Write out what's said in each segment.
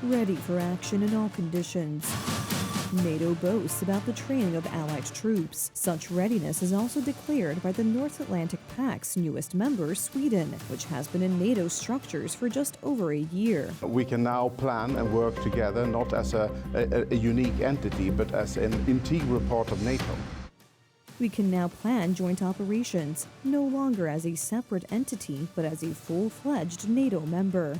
ready for action in all conditions. NATO boasts about the training of allied troops. Such readiness is also declared by the North Atlantic Pact's newest member, Sweden, which has been in NATO structures for just over a year. We can now plan and work together not as a unique entity, but as an integral part of NATO. We can now plan joint operations, no longer as a separate entity, but as a full-fledged NATO member.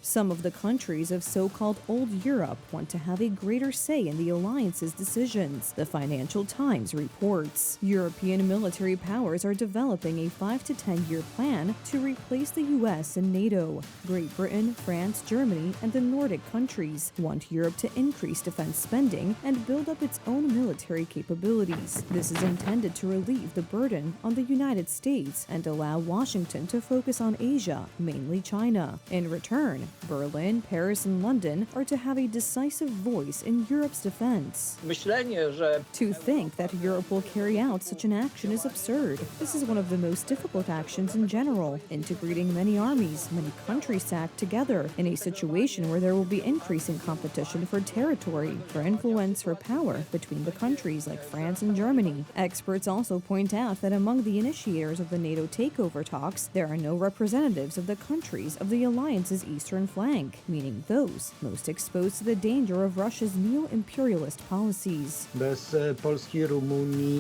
Some of the countries of so-called Old Europe want to have a greater say in the alliance's decisions, the Financial Times reports. European military powers are developing a 5 to 10-year plan to replace the US in NATO. Great Britain, France, Germany, and the Nordic countries want Europe to increase defense spending and build up its own military capabilities. This is intended to relieve the burden on the United States and allow Washington to focus on Asia, mainly China. In return, Berlin, Paris, and London are to have a decisive voice in Europe's defense. To think that Europe will carry out such an action is absurd. This is one of the most difficult actions in general, integrating many armies, many countries to act together in a situation where there will be increasing competition for territory, for influence, for power between the countries like France and Germany. Experts also point out that among the initiators of the NATO takeover talks, there are no representatives of the countries of the alliance's eastern flank, meaning those most exposed to the danger of Russia's neo-imperialist policies.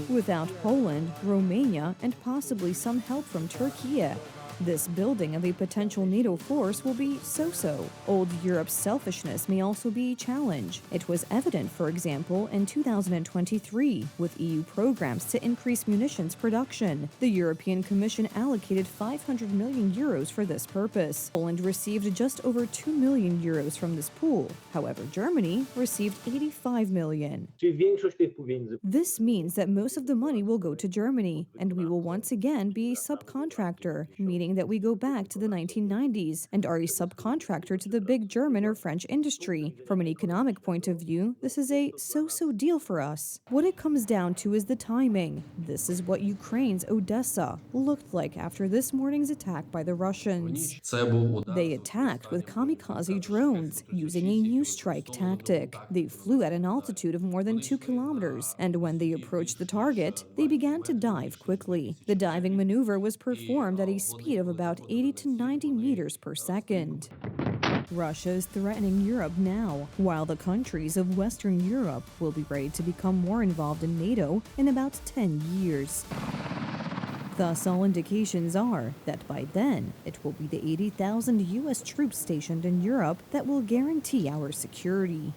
Without Poland, Romania, and possibly some help from Turkey, this building of a potential NATO force will be so-so. Old Europe's selfishness may also be a challenge. It was evident, for example, in 2023, with EU programs to increase munitions production. The European Commission allocated 500 million euros for this purpose. Poland received just over 2 million euros from this pool. However, Germany received 85 million. This means that most of the money will go to Germany, and we will once again be a subcontractor, meaning that we go back to the 1990s and are a subcontractor to the big German or French industry. From an economic point of view, this is a so-so deal for us. What it comes down to is the timing. This is what Ukraine's Odessa looked like after this morning's attack by the Russians. They attacked with kamikaze drones, using a new strike tactic. They flew at an altitude of more than 2 kilometers, and when they approached the target, they began to dive quickly. The diving maneuver was performed at a speed of about 80 to 90 meters per second. Russia is threatening Europe now, while the countries of Western Europe will be ready to become more involved in NATO in about 10 years. Thus, all indications are that by then, it will be the 80,000 U.S. troops stationed in Europe that will guarantee our security.